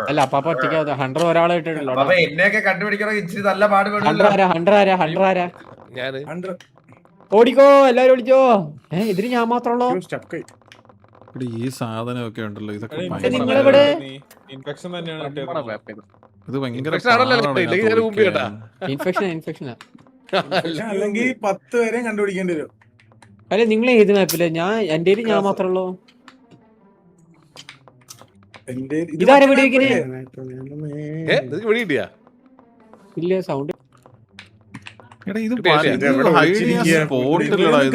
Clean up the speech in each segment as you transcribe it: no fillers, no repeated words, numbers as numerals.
അല്ല അപ്പാപ്പ ഒറ്റയ്ക്ക് 100 ഒരാളെ ഇട്ടിട്ടുള്ളൂ. എന്നെയൊക്കെ കണ്ടുപിടിക്കണമെങ്കിൽ ഇച്ചിരി നല്ല പാട് 100 ആരാ? ഓടിക്കോ എല്ലാരും ഓടിച്ചോ. ഇതിന് ഞാൻ മാത്രമുള്ളൂ. ഈ സാധനമൊക്കെ ഉണ്ടല്ലോ ഇതൊക്കെ നിങ്ങളിവിടെ ഇൻഫെക്ഷൻ തന്നെയാണ് ഇത് ഭയങ്കര ഇൻഫെക്ഷനാ. അല്ലെങ്കിൽ 10 പേരെയും കണ്ടുപിടിക്കേണ്ടി വരും. അല്ലെ നിങ്ങൾ ഏത് മാപ്പില്ല? എന്റെ ഞാൻ മാത്രമുള്ളൂ. ഇതാരെ വെടിവെക്കണേ? ഇല്ല സൗണ്ട്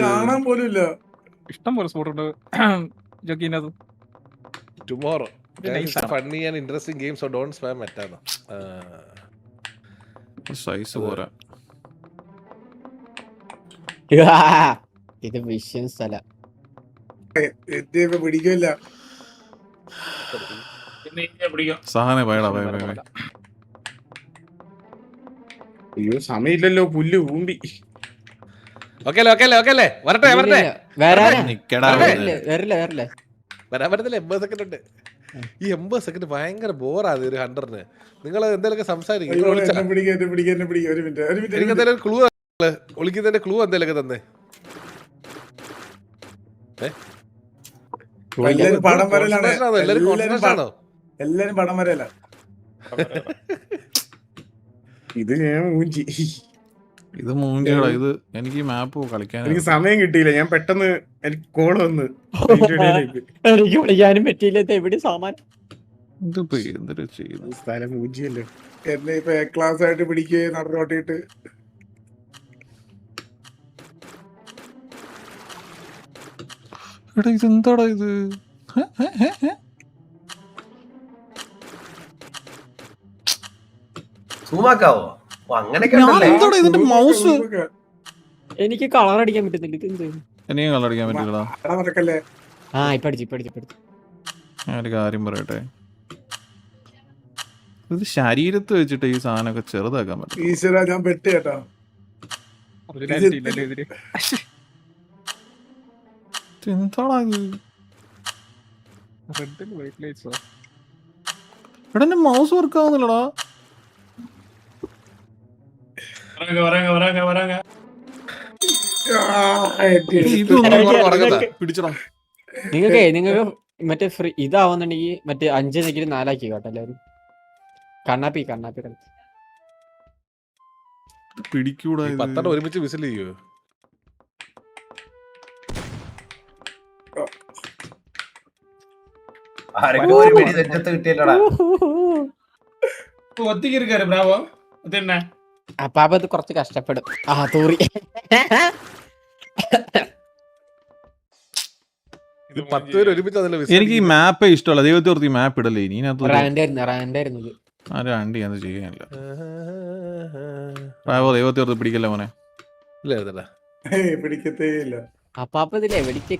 കാണാൻ പോലും ഇല്ല. ഇഷ്ടം പോലെ സ്പോട്ട് ഉണ്ട് ജോക്കിനത്. Tomorrow funny and interesting games so don't spam മറ്റാണ് സൈസ് പോരാ. ഇത് വിഷയം സ്ഥല പിടിക്കില്ല. സഹനെ പോയടാ. അയ്യോ സമയമില്ലല്ലോ, പുല്ല് ഊമ്പി. വരട്ടെ വരാൻ പറ്റത്തില്ല. 80 സെക്കൻഡ് ഉണ്ട്. ഈ 80 സെക്കൻഡ് ഭയങ്കര ബോറാണ് ഒരു 100-ന്. നിങ്ങൾ എന്തെങ്കിലുമൊക്കെ സംസാരിക്കും. എനിക്ക് എന്തെങ്കിലും ക്ലൂ ഒളിക്കുന്നതിന്റെ ക്ലൂ എന്തെങ്കിലുമൊക്കെ തന്നെ. എല്ലാരും പടം വരലാണ്. എല്ലാരും പടം വരല. ഇത് ഞാൻ മൂഞ്ചി. ഇത് മൂഞ്ചിടാ. ഇത് എനിക്ക് മാപ്പ് കളിക്കാൻ എനിക്ക് സമയം കിട്ടിയില്ല. ഞാൻ പെട്ടെന്ന് എനിക്ക് കോള് വന്ന് എനിക്ക് വിളിക്കാനും പറ്റിയില്ല. എവിടെ സാമാൻ സ്ഥലം മൂഞ്ചിയല്ലോ. എന്നെ ഇപ്പൊ എ ക്ലാസ് ആയിട്ട് പിടിക്കുകയെ നടന്നോട്ടിട്ട്. എടാ ഇതെന്താടാ ഇത്? സൂമാക്കാവോ? അങ്ങനെയൊക്കെ ഇതിന്റെ മൗസ് എനിക്ക് കളർ അടിക്കാൻ പറ്റുന്നില്ല. ഇത് എനിക്ക് കളർ അടിക്കാൻ പറ്റില്ലടാ. ഇപ്പൊ അടിച്ചു. ഞാൻ ഒരു കാര്യം പറയട്ടെ, ഇത് ശരീരത്ത് വെച്ചിട്ട് ഈ സാധനമൊക്കെ ചെറുതാക്കാൻ പറ്റും. ഈശ്വര ഞാൻ പെട്ട് കേട്ടോ. എന്താടാ ഇത്? എടാ എന്റെ മൗസ് വർക്ക് ആവുന്നില്ലടാ. നിങ്ങൾക്ക് മറ്റേ ഫ്രീ ഇതാവുന്നുണ്ടെങ്കിൽ മറ്റേ 5 നിക്കല് 4 ആക്കി കേട്ടോ എല്ലാവരും. കണ്ണാപ്പി പിടിക്കൂടാ. 10 ഒരുമിച്ച് വിസിൽ ചെയ്യോ? ആരെങ്കിലും ഒരു പിടി നെഞ്ചത്ത് കിട്ടിയല്ലോടാ. അപ്പാപ്പ ഇത് കുറച്ച് കഷ്ടപ്പെടും. തൂറി എനിക്ക് ഈ മാപ്പേ ഇഷ്ടമല്ല. ദൈവത്തോർത്ത് ഈ മാപ്പ് ഇടല്ലേ. ഇനി ആണ്ടി അത് ചെയ്യാനില്ല. ദൈവത്തോർത്ത് പിടിക്കല്ലേ മോനെ. പിടിക്കത്തേയില്ല. അപ്പാപ്പ ഇതിലെ എവിടേക്ക്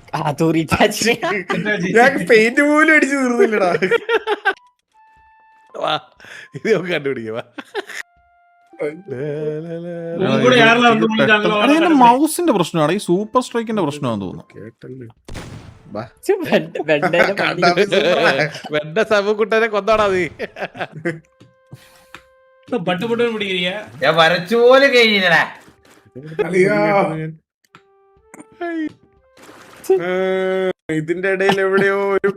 പെയിന്റ് പോലും അടിച്ചു തീർന്നില്ലടാ. ഇത് നമുക്ക് കണ്ടുപിടിക്കാം. മൗസിന്റെ പ്രശ്നമാണ്. ഈ സൂപ്പർ സ്ട്രൈക്കിന്റെ പ്രശ്നമാണെന്ന് തോന്നുന്നു. കേട്ടല്ലേ കുട്ടനെ കൊന്നാടാ നീ. ഞാൻ വരച്ചു പോലും കഴിഞ്ഞില്ലടാ. ഇതിന്റെ ഇടയിൽ എവിടെയോ ഒരു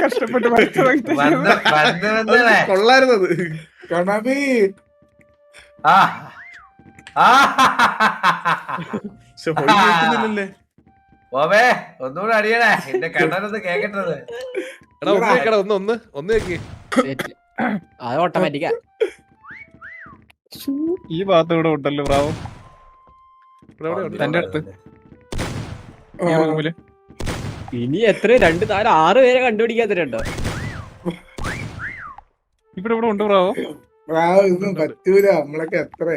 കഷ്ടപ്പെട്ട് കൊള്ളായിരുന്നത്. കണാബി ഓമേ ഒന്നുകൂടെ അടിയണേ. എന്റെ കണ്ണനൊന്ന് കേക്കട്ടത്. ഒന്ന് അത് ഓട്ടോമാറ്റിക്കാ. ഈ ഭാഗത്ത് ഇവിടെ ഉണ്ടല്ലോ ബ്രാവോ. തന്റെ അടുത്ത് ഇനി എത്ര 2, 4, 6 പേരെ കണ്ടുപിടിക്കാത്തരുണ്ടോ? ഇവിടെ ഉണ്ട് ബ്രാവോ. ഇതൊന്നും പറ്റൂല. നമ്മളൊക്കെ എത്ര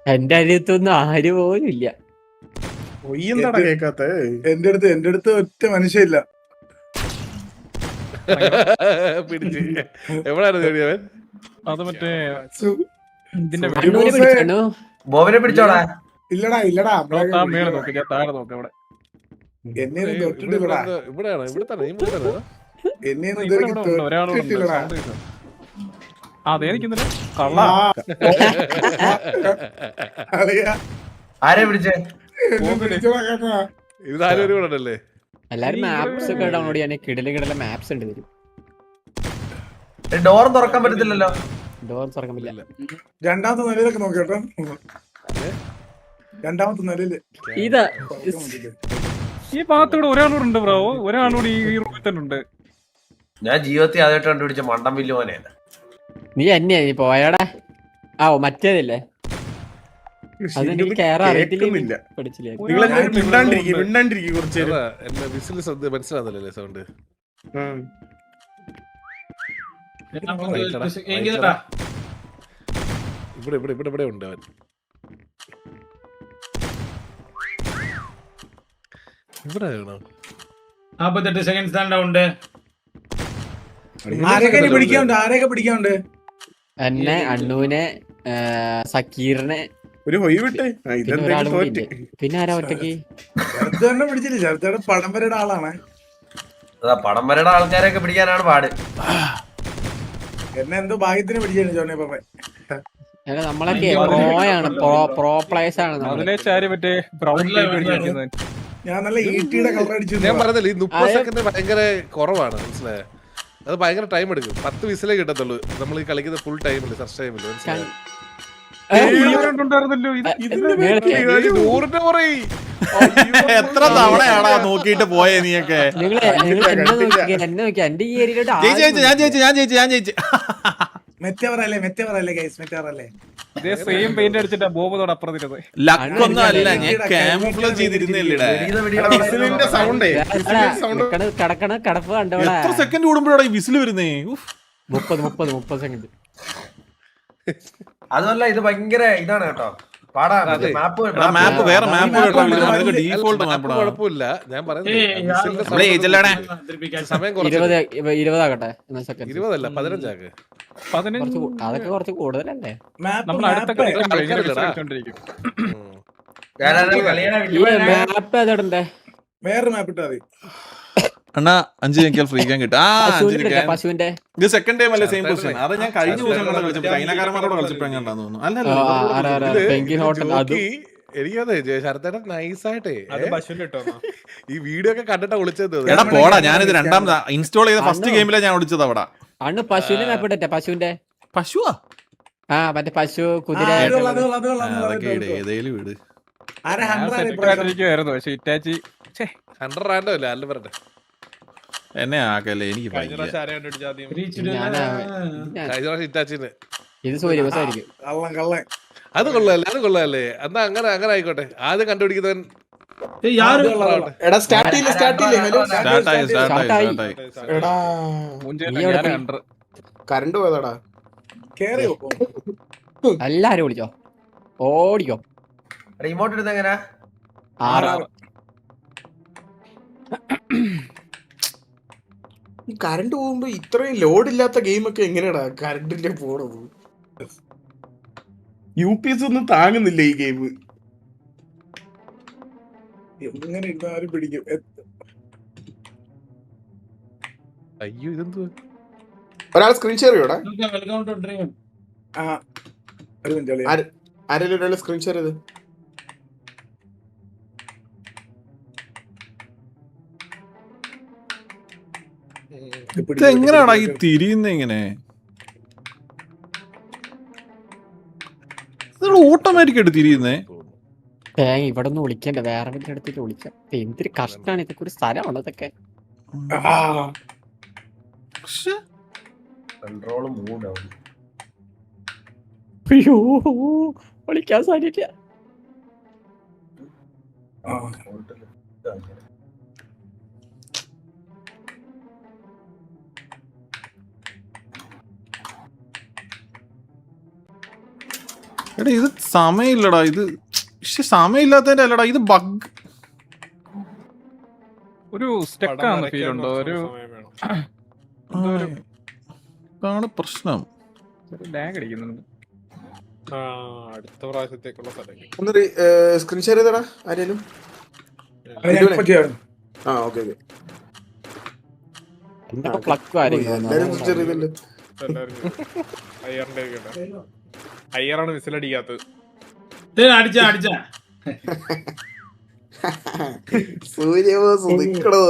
എന്റെ അടുത്തൊന്നും ആര് പോലും ഇല്ല. എന്താടാ കേക്കാത്ത? എന്റെ അടുത്ത് ഒറ്റ മനുഷ്യല്ല. പിടിച്ച് എവിടെയാണ് അത് മറ്റേ സു- ഇതിന്റെ അണ്ണൂനെ പിടിച്ചു. ബോബനെ പിടിച്ചോടാ. ഇല്ലടാ മേലെ നോക്ക്, ഞാൻ താഴെ നോക്ക് അവിടെ. എന്നെ ഇവിടെ തൊട്ടിട്ടില്ലടാ. ഇവിടെയാണ് ഇവിടെ തന്നെ ഈ മുന്നിൽ തന്നെ എന്നെ ഇവിടെ ഉണ്ട്, ഒരാളും ഉണ്ട്. തൊട്ടിട്ടില്ലടാ. sound കേൾക്കാം. ആ അതേ നിക്കുന്നില്ല കള്ള. ആരെ പിടിച്ചേ? ഇത് ആരും കൂടെ ഉണ്ടല്ലേ. എല്ലാരും മാപ്സ് ഒക്കെ ഡൗൺലോഡ് ചെയ്യാൻ കിടല മാപ്സ് ഉണ്ട് വരും. ഡോർ തുറക്കാൻ പറ്റത്തില്ലല്ലോ. ഡോർ തുറക്കാൻ പറ്റില്ല. രണ്ടാമത്തെ നിലയിലൊക്കെ നോക്കിട്ടോ. രണ്ടാമത്തെ നിലയില് ഇതാ ഈ ഭാഗത്തൂടെ ഒരാളൂടെ ഉണ്ട് ബ്രാവോ, ഒരാളൂടെ ഈ റൂമിൽ തന്നെ ഉണ്ട്. ഞാൻ ജീവിതത്തിൽ ആദ്യമായിട്ട് കണ്ടുപിടിച്ച മണ്ടം വില്ല് മോനെ. നീ എന്നെയാ നീ പോയാടാ. ആ മറ്റേതല്ലേ അതെനിക്ക് കേറാൻ അറിയത്തില്ല. പഠിച്ചില്ലേ നിങ്ങളെല്ലാരും മിണ്ടാണ്ടിരിക്കും കുറച്ച് അതാ, എന്നെ വിസിൽ ശ്രദ്ധ മനസ്സിലാകുന്നില്ലല്ലേ സൗണ്ട്. ഇവിടെ ഇവിടെ ഇവിടെ ഇവിടെ ഉണ്ട് അവൻ. ഇവിടെ ആണോ? 48 സെക്കൻഡ്സ് തന്നെ ഉണ്ട്. ആരൊക്കെ പിടിക്കാണ്ട് എന്നെ അണ്ണൂനെ സക്കീറിനെ ഒരു ഹൊയ് വിട്ട് പിന്നെ ഒരാളും കൂടി ഉണ്ട്. പിന്നെ ആരാ ഒറ്റക്ക് ശരത്ത് തന്നെ പിടിച്ചില്ല. ശരത്തയുടെ പടംവരയുടെ ആളാണ്. അതാ പടംവരയുടെ ആൾക്കാരെയൊക്കെ പിടിക്കാനാണ് പാട്. എന്നെ എന്തോ ഭാഗ്യത്തിന് പിടിച്ചാണ് ജോണി പറഞ്ഞ. നമ്മളൊക്കെ പ്രോയാണ്, പ്രോ പ്ലേയേഴ്സ് ആണ് നമ്മള്. അതിലെ ചാരി മറ്റേ ബ്രൗൺ ഞാൻ നല്ല ഈട്ടിയുടെ കളർ അടിച്ചു. ഞാൻ പറഞ്ഞില്ല ഈ 30 സെക്കൻഡ് ഭയങ്കര കുറവാണ്, മനസ്സിലായോ? അത് ഭയങ്കര ടൈം എടുക്കും. 10 വിസിലേ കിട്ടത്തുള്ളൂ നമ്മൾ ഈ കളിക്കുന്ന ഫുൾ ടൈമില്, ഫസ്റ്റ് ടൈമില്. മനസ്സിലായോ? ഉണ്ടായിരുന്നല്ലോ. എത്ര തവണയാടാ നോക്കിയിട്ട് പോയേ നീയൊക്കെ? എന്നെ നോക്കി എന്റെ ഈ ഏരിയയിലോട്ട് ഞാൻ ജയിച്ചു. മെറ്റ പറയല്ലേ ഗൈസ്, മെറ്റ പറയല്ലേ. ഇതേ സെയിം പെയിന്റ് അടിച്ചിട്ടാ ബോബ് അപ്പുറത്തിരുന്നത്. ലക്കൊന്നും അല്ല, ഞാൻ ക്യാമഫ്ലേജ് ചെയ്തിരുന്നില്ലടാ. കിടക്കണ കിടപ്പ് കണ്ടോടാ. എത്ര സെക്കൻഡ് കൂടുമ്പോഴാണ് ഈ വിസിൽ വരുന്നേ? 30 സെക്കൻഡ്. അതുമല്ല ഇത് ഭയങ്കര ഇതാണ് കേട്ടോ, പാടാണ്. മാപ്പ് മാപ്പ് വേറെ മാപ്പ് ഡീഫോൾട്ട് മാപ്പ്. കുഴപ്പമില്ല. ഞാൻ പറയുന്നത് സമയം 20 ആകട്ടെ. 20 അല്ല 15 ആക്ക്. 15 അതൊക്കെ കുറച്ച് കൂടുതലല്ലേ? നമ്മൾ അടുത്തൊക്കെ ഈ മാപ്പ് ഏതാടണ്ടേ? വേറൊരു മാപ്പ് ഇട്ടാ മതി. അണ്ണാ 5 ഞെക്കിയാൽ ഫ്രീ ക്യാൻ കിട്ടും. പശുവിന്റെ ഇത് സെക്കൻഡ് ടൈം അല്ലേ സെയിം പൊസിഷൻ? അത് ഞാൻ കഴിഞ്ഞ ദിവസം കളിച്ചപ്പോൾ ചൈനക്കാരന്മാരോട് കളിച്ചപ്പോഴും കണ്ടാന്ന് തോന്നുന്നു. എനിക്കതെ ശരത്തേട്ടൻ നൈസായിട്ടേ ഈ വീഡിയോ ഒക്കെ കണ്ടിട്ടാ വിളിച്ചത്. എടാ പോടാ, ഞാനിത് രണ്ടാം ഇൻസ്റ്റാൾ ചെയ്ത ഫസ്റ്റ് ഗെയിമിലാണ് ഞാൻ വിളിച്ചത്. അവിടെ അന്ന് പശുവിനെ മാപ്പ് ഇട്ടെ. പശുവിന്റെ പശുവാ? മറ്റേ പശു കുതിര അതൊക്കെ ഏതേലും വീട്. പക്ഷെ ഇറ്റാച്ചി 100 റാൻഡോ ഇല്ല അല്ല പറഞ്ഞെ. എന്നെ ആക്കല്ലേ, എനിക്ക് കഴിഞ്ഞ പ്രാവശ്യം ഇറ്റാച്ചിന് ഇത് സൂര്യബസായിരിക്കും. കള്ളൻ അത് കൊള്ളാല്ലേ, അത് കൊള്ളാല്ലേ. എന്നാ അങ്ങനെ അങ്ങനെ ആയിക്കോട്ടെ. ആദ്യം കണ്ടുപിടിക്കുന്നവൻ കറണ്ട് പോയതാടാ. കേറിയോ? എല്ലാരും വിളിച്ചോ, ഓടിക്കോ. റിമോട്ട് എടുത്ത് എങ്ങനെ? 6 കറണ്ട് പോകുമ്പോ ഇത്രയും ലോഡ് ഇല്ലാത്ത ഗെയിമൊക്കെ എങ്ങനെയാടാ കറണ്ടിന്റെ പോണത്? UPS ഒന്നും താങ്ങുന്നില്ല ഈ ഗെയിം. എങ്ങനെ ഇരുന്നാലും പിടിക്കും. അയ്യോ ഇതെന്തു? ഒരാൾ സ്ക്രീൻ ഷെയർ ചെയ്യോടാ. ആരെങ്കിലും ഒരാൾ സ്ക്രീൻ ഷെയർ ചെയ്ത്. എങ്ങനെയാടാ ഈ തിരിയുന്ന? ഇങ്ങനെ ഓട്ടോമാറ്റിക് ആയിട്ട് തിരിയുന്നേ? ഇവിടെ നിന്ന് വിളിക്കണ്ട, വേറെ വീട്ടിൽ എടുത്തിട്ട് വിളിക്കാം. എന്തൊരു കഷ്ടാണ് ഇതൊക്കെ. ഒരു സ്ഥലമാണോ ഇതൊക്കെ? കൺട്രോള് മൂടാവും. അയ്യോ വിളിക്കാൻ സാധിക്കില്ല. എടാ ഇത് സമയമില്ലടാ. ഇത് സമയമില്ലാത്തതിന്റെ അല്ലടാ, ഇത് ബഗ്. ഒരു സ്റ്റക്കാന്ന് ഫീൽ ഉണ്ടോ? ഒരു ഇതാണ് പ്രശ്നം. ലാഗ് അടിക്കുന്നുണ്ട്. അടുത്ത പ്രാവശ്യത്തേക്കുള്ള സ്ഥലം ഒന്ന് സ്ക്രീൻ ഷെയർ ചെയ്തടാ ആരേലും. ഇപ്പൊ ചെയ്യാം. ആ ഓക്കെ ഓക്കെ. എന്തൊക്കെ പ്ലക്കും ആരെങ്കിലും എല്ലാരും സ്ക്രീൻ ഷെയർ ചെയ്തിട്ടുണ്ട്. അയ്യറാണ് വിസിലടിക്കാത്തത്. അടിച്ച സൂര്യബോസ് നിക്കണോ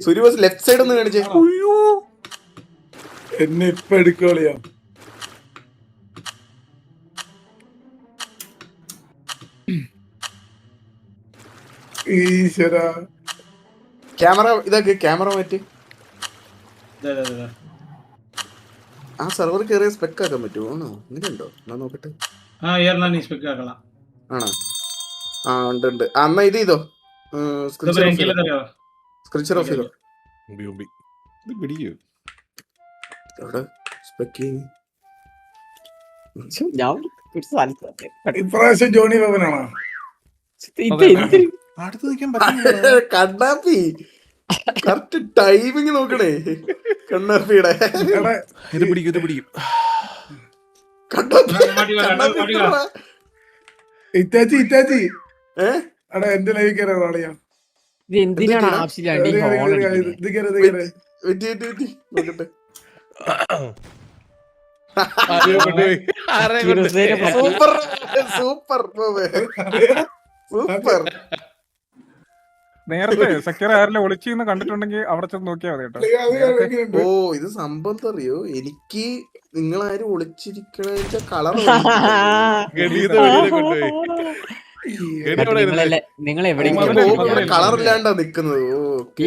സൂര്യബോസ് ലെഫ്റ്റ് സൈഡ് ഒന്ന് കാണിച്ചേ. എന്നെ ഇപ്പൊ എടുക്കോളിയാ. ഈശ്വര ക്യാമറ ഇതാക്ക്, ക്യാമറ മാറ്റി. ആ സെർവർ കയറിയ സ്പെക്ക് ആക്കാൻ പറ്റുമോ? ആണോ അങ്ങനെ ഉണ്ടോ? എന്നാ നോക്കട്ടെ. ആണോ? ആ ഉണ്ട് ഉണ്ട്. എന്നാ ഇത് ചെയ്തോ, സ്ക്രീൻഷർ ഓഫ് ചെയ്തോ. എവിടെ സ്പെക്ക്? ഞാൻ ഒരു സ്ഥലത്ത് ഇപ്രാവശ്യം ജോണി ബാബനാണോ? അടുത്ത് നിൽക്കാൻ പറ്റും. കണ്ണാപ്പി കറക്റ്റ് ടൈമിങ് നോക്കണേ കണ്ണാപ്പിയുടെ. ഇത് പിടിക്കും, ഇത് പിടിക്കും. ഇറ്റാച്ചി എടാ എന്റെ ലൈവ് കയറാ ആളിയാ. ഇത് എന്തിനാണ് ആവശ്യമില്ലാണ്ട് ഈ ഹോൺ അടിക്കുന്നത്? ഇത് കയറി നോക്കട്ടെ. Super super super. നേരത്തെ സെക്യൂർ ആരെല്ലാം ഒളിച്ചിന്ന് കണ്ടിട്ടുണ്ടെങ്കിൽ അവിടെ ചെന്ന് നോക്കിയാൽ മതി കേട്ടോ. ഓ ഇത് സംഭവം അറിയോ? എനിക്ക് നിങ്ങളാരും ഒളിച്ചിരിക്കണ കളർ നിങ്ങൾ എവിടെയെങ്കിലും കളർ ഇല്ലാണ്ടാ നിക്കുന്നത്.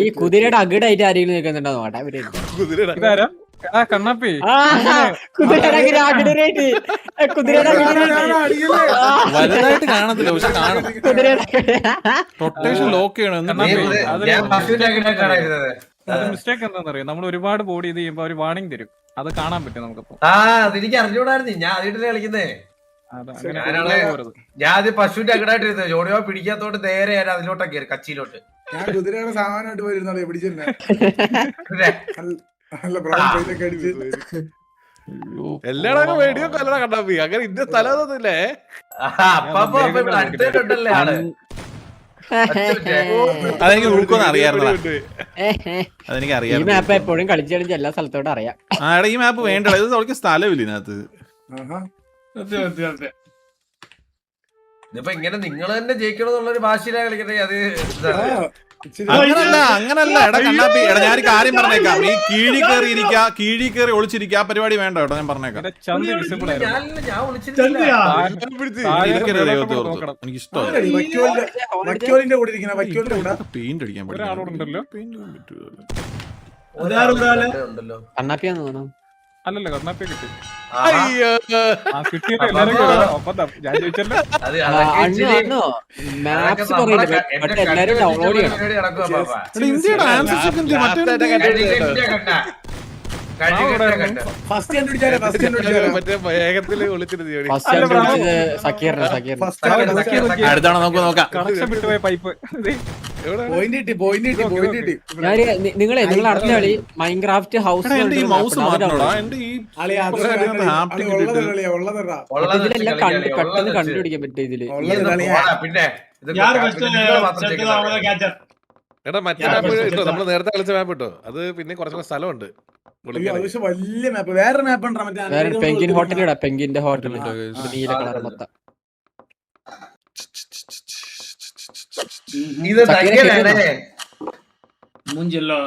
ഈ കുതിരയുടെ അകിടായിട്ട് ആരെങ്കിലും നിൽക്കുന്നുണ്ടോ നോട്ടെ. ഇതാരാ? കണ്ണാപ്പി വലുതായിട്ട് കാണത്തില്ല, പക്ഷെ കാണും. റൊട്ടേഷൻ ലോക്ക് ചെയ്യണം. മിസ്റ്റേക്ക് എന്താണെന്നറിയോ? നമ്മൾ ഒരുപാട് ബോഡി ഇത് ചെയ്യുമ്പോ ഒരു വാർണിംഗ് തരും, അത് കാണാൻ പറ്റും നമുക്കിപ്പോ. അതെനിക്ക് അറിഞ്ഞൂടായിരുന്നു. ഞാൻ അതിട്ട് കളിക്കുന്നേ. പോരുത്. ഞാൻ അത് പശുവിന്റെ അകടായിട്ടിരുന്നത്. ജോഡിയോ പിടിക്കാത്തോണ്ട് നേരെ ഞാൻ അതിലോട്ടൊക്കെ കയറി, കച്ചിയിലോട്ട്. ഞാൻ കുതിരയുടെ സാമാനമായിട്ട് പോയിരുന്നാളെ പിടിച്ചെന്നെ. നല്ല ബ്രൗൺ പെയിന്റൊക്കെ അടിച്ച് എല്ലാവരും വീഡിയോ കല്ലട കണ്ണാപ്പി. അങ്ങനെ ഇന്ന സ്ഥലമൊന്നുമില്ലേ? അപ്പൊ അടുത്തേക്കുണ്ടല്ലേ ആള്. അതെനിക്ക് ഉൾക്കൊന്നും അറിയാറുള്ള. അതെനിക്ക് ഈ അറിയാം. മാപ്പ് എപ്പോഴും കളിച്ച് കളിച്ച് എല്ലാ സ്ഥലത്തോടും അറിയാം. ആ എടാ, ഈ മാപ്പ് വേണ്ടടാ. ഇത് അവർക്ക് സ്ഥലമില്ല ഇതിനകത്ത്. ഇതിപ്പോ ഇങ്ങനെ നിങ്ങൾ തന്നെ ജയിക്കണമെന്നുള്ളൊരു ഭാഷയിലാണ് കളിക്കട്ടെ. അത് അങ്ങനല്ല എടാ കണ്ണാപ്പി. എടാ ഞാൻ കാര്യം പറഞ്ഞേക്കാം. ഈ കീഴി കയറി ഒളിച്ചിരിക്കുക ആ പരിപാടി വേണ്ട കേട്ടോ. ഞാൻ പറഞ്ഞേക്കാം. ഞാൻ വിളിച്ചിട്ടില്ല. എനിക്ക് ഇഷ്ടമല്ല. വക്കോലിന്റെ കൂടെ ഇരിക്കുന്ന വക്കോലിന്റെ കൂടെ പെയിന്റ് അടിക്കാൻ ഒരാളോടുണ്ടല്ലോ. ഉണ്ടല്ലോ. കണ്ണാപ്പിയാന്ന് തോന്നുന്നു. അല്ലല്ലോ കണ്ണാപ്പിയെ കിട്ടി. അയ്യോ കിട്ടിയിട്ട് എല്ലാരും ഒപ്പം ഞാൻ ചോദിച്ചല്ലോ. മാപ്സ് കുറയില്ല, എല്ലാരും ഡൗൺലോഡ് ചെയ്യണം. ഇന്ത്യയുടെ ആൻസർ ഫസ്റ്റ് കണ്ടുപിടിച്ചാലേ മറ്റേ വേഗത്തില് ഒളിച്ചിരുന്നു ജോണി. അടുത്താണ് നമുക്ക് നോക്കാം. കണക്ഷൻ വിട്ടുപോയ പൈപ്പ്. നിങ്ങൾ അടുത്ത കളി മൈൻക്രാഫ്റ്റ് ഹൗസ് മൗസ് മാറ്റണോടാ. എന്റെ ഈ ഇതിലെല്ലാം പെട്ടെന്ന് കണ്ടുപിടിക്കാൻ പറ്റും ഇതില്. പിന്നെ എടാ മറ്റേ മാപ്പ് ഇട്ടോ, നമ്മള് നേരത്തെ കളിച്ച മാപ്പ് ഇട്ടോ. അത് പിന്നെ കുറച്ചുകൂടെ സ്ഥലമുണ്ട്. വലിയ മാപ്പ്. വേറെ മാപ്പ് ഉണ്ടോ? വേറെ പെങ്കിൻ ഹോട്ടൽ ഇടാ. പെങ്കിന്റെ ഹോട്ടൽ നീല കളർ മൊത്തം. ഇത് മൂഞ്ചല്ലോ.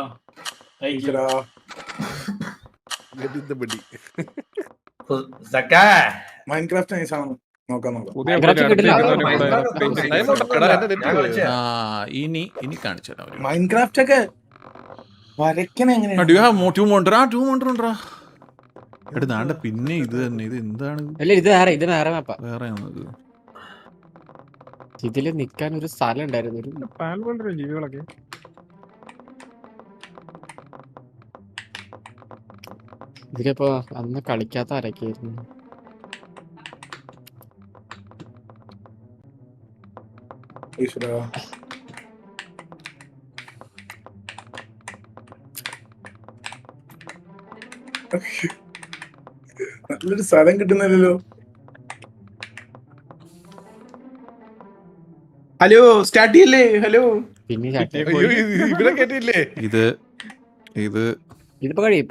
മൈൻക്രാഫ്റ്റ് നൈസാണ്. നോക്കാം. ഇനി കാണിച്ചു തരാം. മൈൻക്രാഫ്റ്റ് ഒക്കെ വരയ്ക്കണ എടുത്താണ്ട് പിന്നെ ഇത് തന്നെ. ഇത് എന്താണ്? അല്ല ഇത് വേറെ മാപ്പാ. വേറെ ഇതില് നിക്കാൻ ഒരു സ്ഥലം ഉണ്ടായിരുന്നു. പാൽപോലത്തെ ജീവികളൊക്കെ ഇതിലിപ്പോ അന്ന് കളിക്കാത്ത ആരൊക്കെയായിരുന്നു? നല്ലൊരു സ്ഥലം കിട്ടുന്നില്ലല്ലോ. ഹലോ സ്റ്റാർട്ട് ചെയ്യല്ലേ? ഹലോ പിന്നെ ചാട്ടി. അയ്യോ, ഇവിടെ കേട്ടില്ലേ? ഇത് ഇതിപ്പോ കഴിയും.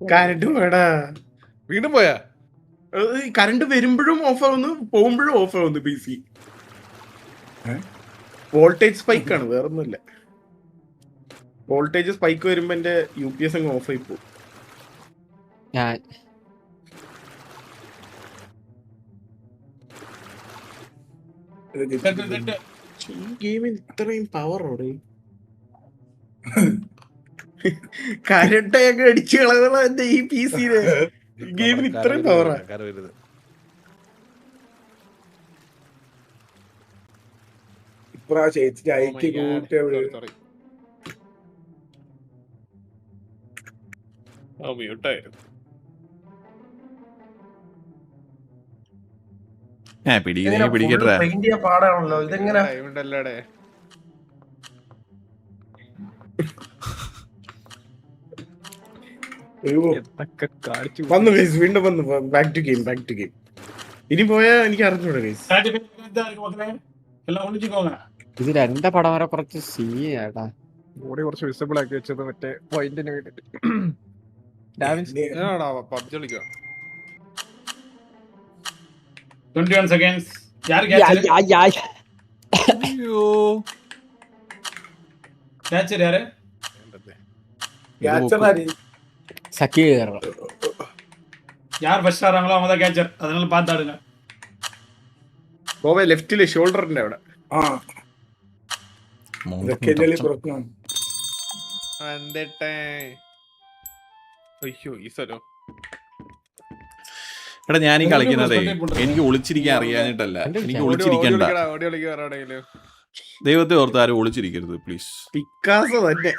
കരണ്ട് വേടാ. വീണ്ടും പോയാ? കറണ്ട് വരുമ്പോഴും ഓഫ് ആവുന്നു, പോകുമ്പോഴും ഓഫ് ആവുന്നു. PC വോൾട്ടേജ് സ്പൈക്ക് ആണ്, വേറൊന്നുമില്ല. വോൾട്ടേജ് സ്പൈക്ക് വരുമ്പോ എന്റെ UPS അങ്ങ് ഓഫ് ആയി പോകും. ഞാൻ ഈ ഗെയിമിൽ ഇത്രയും പവറോടെ കരണ്ടൊക്കെ അടിച്ചു കളകള എന്റെ ഈ PC-യില്. ഗെയിമിന് ഇത്രയും പവറാ. ഇപ്രാവശ്യം HIT കൂട്ടിയവള് പിടിക്കട്ടെ. പെയിന്റ് ചെയ്യാൻ പാടാണല്ലോ ഇതെങ്ങനെ. വന്നു ഗൈസ്, വീണ്ടും വന്നു. Back to game. ഇനി പോയാ എനിക്ക് അറിഞ്ഞൂടെ ഗൈസ്. എല്ലാം ഒളിച്ചിക്കോങ്ങ. ഇത് 2 പടം വരെ കുറച്ച് സീനാട്ടാ. ബോഡി കുറച്ച് വിസിബിൾ ആക്കി വെച്ചത് മറ്റേ പോയിന്റിന് വേണ്ടിട്ട്. പബ്ജി കളിക്കാം. 21 seconds. यार कैचर यार സക്കീർ யார் ஃபர்ஸ்ட் ஆறாங்களோ அவங்க தான் கேச்சர். அதனால பார்த்து ஆடுங்க. ബോബെ ലെഫ്റ്റില് ഷോൾഡറിന്റെ അവിടെ. ആ ഇതൊക്കെ പുറത്താണ്. അയ്യോ ഈ സ്ഥലം എടാ ഞാൻ ഈ കളിക്കുന്നതേ എനിക്ക് ഒളിച്ചിരിക്കാൻ അറിയാനിട്ടല്ല. എനിക്ക് ഒളിച്ചിരിക്കണ്ട. ദൈവത്തെ ഓർത്ത് ആരും ഒളിച്ചിരിക്കരുത് പ്ലീസ്. പിക്കാസോ തന്നെ.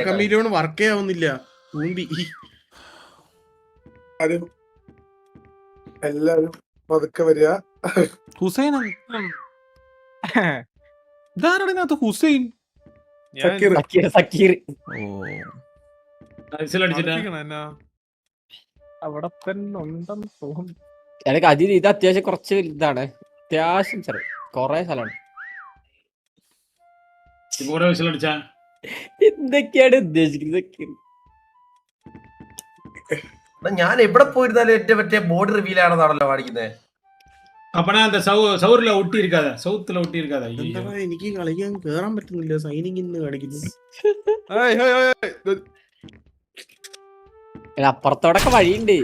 കമ്മീരിയോട് വർക്കേ ആവുന്നില്ല. ആരും എല്ലാരും പതുക്കെ വരിക. ഹുസൈൻ ഇതാരടിനകത്ത് ഹുസൈൻ? സക്കീർ விசில் அடிச்சிட்டேன். അവിടെ തന്നെ ഉണ്ടെന്ന് തോന്നുന്നു. എനിക്ക് അതിൽ ഇത് അത്യാവശ്യം കുറച്ച് ഇതാണ്. അത്യാവശ്യം ചെറിയ കൊറേ സ്ഥലമാണ്. இப்போ கூட விசில் அடிச்சேன். എന്തൊക്കെയാണ് ഉദ്ദേശിക്കുന്നത്? ഞാൻ എവിടെ പോയിരുന്നാലും എന്റെ മറ്റേ ബോർഡ് റിവീൽ ആണെന്നാണല്ലോ കാണിക്കുന്നത്. அப்பனா அந்த சவுர்ல ஒட்டி இருக்காத, சவுத்துல ஒட்டி இருக்காத. എന്താ എനിക്ക് കളിക്കാൻ കേറാൻ പറ്റുന്നില്ല. സൈനിങ് ഇന്ന് കാണിക്കുന്നു. അപ്പുറത്തോടൊക്കെ വഴിയുണ്ട്.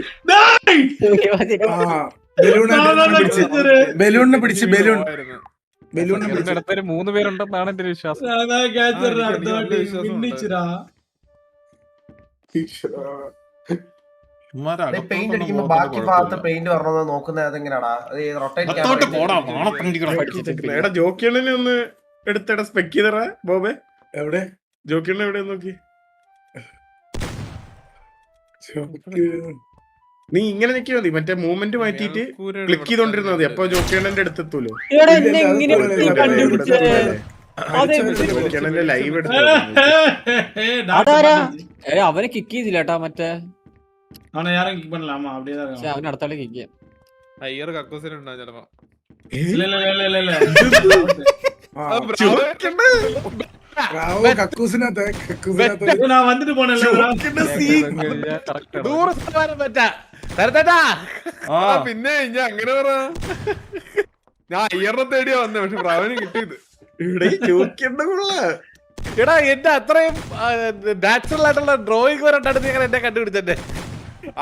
ബലൂണിനെ പിടിച്ച് ബലൂൺ അടുത്തൊരു 3 പേരുണ്ടെന്നാണ് എന്റെ ഒരു വിശ്വാസം. പെയിന്റ് അടിക്കുമ്പോ ബാക്കി ഭാഗത്ത് പെയിന്റ് വരണമെന്ന് നോക്കുന്നത് അതെങ്ങനെയാടാ? എടാ ജോക്കിയണ്ണനെ ഒന്ന് എടുത്തട സ്പെക്ക് ചെയ്തറ ബോബെ. എവിടെ ജോക്കിയണ്ണ എവിടെ നോക്കി. നീ ഇങ്ങനെ നിൽക്കിയാ മതി. മറ്റേ മൂവ്മെന്റ് മാറ്റിട്ട് ക്ലിക്ക് ചെയ്തോണ്ടിരുന്നാ മതി. അപ്പൊ ജോക്കിയണ്ണന്റെ അടുത്തെത്തൂലോ. ജോക്കിയണ്ണന്റെ ലൈവ് എടുത്തു. അവനെ കിക്ക് ചെയ്തില്ലാട്ടാ. മറ്റേ அவனை யாரும் கிக் பண்ணலாமா? அப்படியே தான் இருக்கும். അവന് അടുത്തോടെ കിക്ക് ചെയ്യാം. ഹയ്യർ കക്കൂസിനുണ്ടാ ചിലപ്പോ. இல்ல நான் வந்துட்டு போனேன்ல. പിന്നെ ഞാൻ അങ്ങനെ പറ. ഞാൻ അയ്യറിനെ തേടിയാ വന്നേ. പക്ഷെ പ്രാവന് കിട്ടിയത് എടാ എന്റെ അത്രയും നാച്ചുറൽ ആയിട്ടുള്ള ഡ്രോയിങ് വരണ്ടാണ് എന്നെ കണ്ടുപിടിച്ചെ.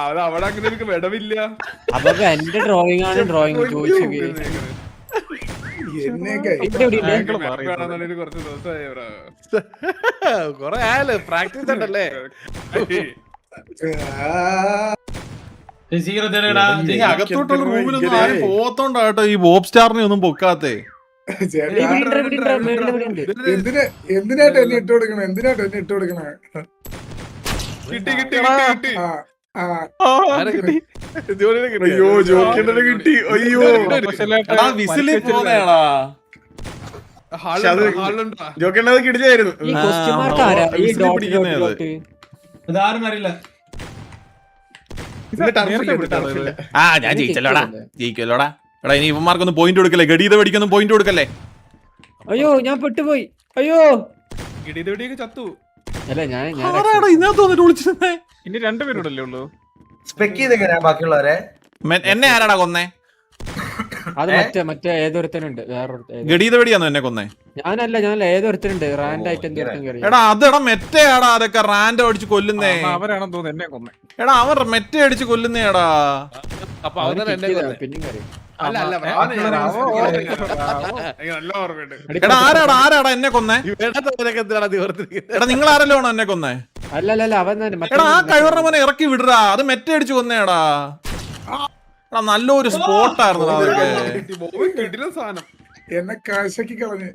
അത് അവിടെ അങ്ങനെ എനിക്ക് വിടവില്ല. അപ്പൊ എന്റെ ഡ്രോയിങ് ആണ്. ഡ്രോയിങ് ചോദിച്ചു കുറച്ച് ദിവസമായി കൊറേ ആയാലും പ്രാക്ടീസ് ഉണ്ടല്ലേ. சீக்கிரம் தேடுடா. അകത്തോട്ടുള്ള റൂമിലൊന്നും ആരും പോത്തോണ്ടാട്ടോ ഈ ബോബ് സ്റ്റാറിനെ ഒന്നും പൊക്കാത്തേ. എന്തിനായിട്ട് എന്നെ ഇട്ട് കൊടുക്കണേ? കിട്ടി കിട്ടി കിട്ടി. അയ്യോ ജോക്കിയണ്ണനെ കിട്ടി. അയ്യോ വിസിലിൽ പോന്നെയാടാ. ജോക്കേണ്ടത് കിടിലായിരുന്നു. ഈ ക്വസ്റ്റ്യൻ മാർക്ക് ആരാ ഈ വിസിൽ ഡോട്ട് പിടിക്കുന്നത് ഡോട്ട് ഡോട്ട് ഇതാരും അറിയില്ല. ആ ഞാൻ ജയിച്ചല്ലോടാ, ജയിക്കല്ലോടാ. എടാ ഇനി ഇവന്മാർക്കൊന്നും പോയിന്റ് കൊടുക്കല്ലേ, ഗഡീത വെടിക്കൊന്നും പോയിന്റ് കൊടുക്കല്ലേ. അയ്യോ ഞാൻ പെട്ടുപോയി. അയ്യോ ചത്തു. അല്ല ഞാൻ ആരാടാ ഇതിനകത്ത് വന്നിട്ട് വിളിച്ചിരുന്നേ? ഇനി രണ്ടുപേരോടല്ലേ ഉള്ളൂ. സ്പെക്ക് ചെയ്തെങ്ങനെയാ ബാക്കിയുള്ളവരെ? എന്നെ ആരാടാ കൊന്നേ? അത് മറ്റേ ഏതൊരുത്തനുണ്ട് വേറൊരു ഗഡീത വെടിയാന്നോ എന്നെ കൊന്നേ? ഞാനല്ല ഏതൊരുത്തനുണ്ട് റാൻഡായിട്ട് എന്തൊരുത്തൻ കയറി. എടാ അതെടാ മെറ്റയാടാ, അതൊക്കെ റാൻഡ് അടിച്ച് കൊല്ലുന്നേ. അവരാണെന്ന് തോന്നുന്നു എന്നെ കൊന്നേ. എടാ അവർ മെറ്റ അടിച്ച് കൊല്ലുന്നേടാ. അപ്പൊ അവൻ തന്നെ എന്നെ കൊന്നേ. പിന്നെയും കയറി. അല്ല അല്ല നല്ല ഓർമ്മയുണ്ട്. എടാ ആരാടാ എന്നെ കൊന്നേ? വേണ്ടാത്തവരൊക്കെ എന്തിനാണ് നിവർത്തിരിക്കുന്നത്? എടാ നിങ്ങൾ ആരല്ലോ എന്നെ കൊന്നേ? അല്ലല്ല അവൻ തന്നെ എടാ ആ കഴിവറ മോനെ ഇറക്കി വിടറാ, അത് മെറ്റ അടിച്ച് കൊന്നേടാ. എടാ നല്ലൊരു സ്പോട്ടായിരുന്നു അതൊക്കെ. കിടിലൻ സാധനം. എന്നെ കാശക്കി കളഞ്ഞ്.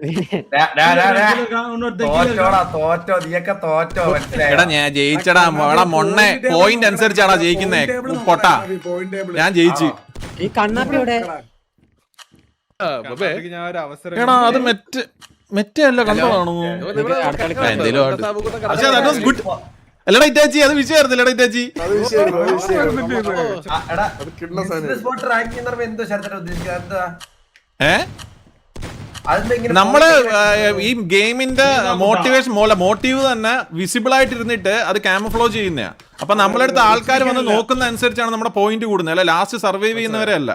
തോറ്റോ നീയൊക്കെ തോറ്റോ, മനസ്സിലായോ? എടാ ഞാൻ ജയിച്ചടാ. എടാ മൊണ്ണെ പോയിന്റ് അനുസരിച്ചാടാ ജയിക്കുന്നേ പൊട്ടാ. ഞാൻ ജയിച്ചു. ഈ കണ്ണാപ്പിയുടെ എടാ അത് മെറ്റല്ല കണ്ടതാണോ? എന്തേലും അല്ലടാ ഇറ്റാച്ചി, അത് വിഷയമായിരുന്നില്ലടാ ഇറ്റാച്ചി. എടാ ബിസിനസ് സ്പോട്ട് റാങ്ക് എന്ന് പറയുമ്പോ എന്തോ ശരത്തിനെ ഉദ്ദേശിക്കുന്നത് എന്താ? നമ്മള് ഈ ഗെയിമിന്റെ മോട്ടീവ് തന്നെ വിസിബിൾ ആയിട്ട് ഇരുന്നിട്ട് അത് ക്യാമഫ്ലോ ചെയ്യുന്നയാ. അപ്പൊ നമ്മളടുത്ത് ആൾക്കാർ വന്ന് നോക്കുന്ന അനുസരിച്ചാണ് നമ്മുടെ പോയിന്റ് കൂടുന്നത്, അല്ല ലാസ്റ്റ് സർവൈവ് ചെയ്യുന്നവരെ അല്ല.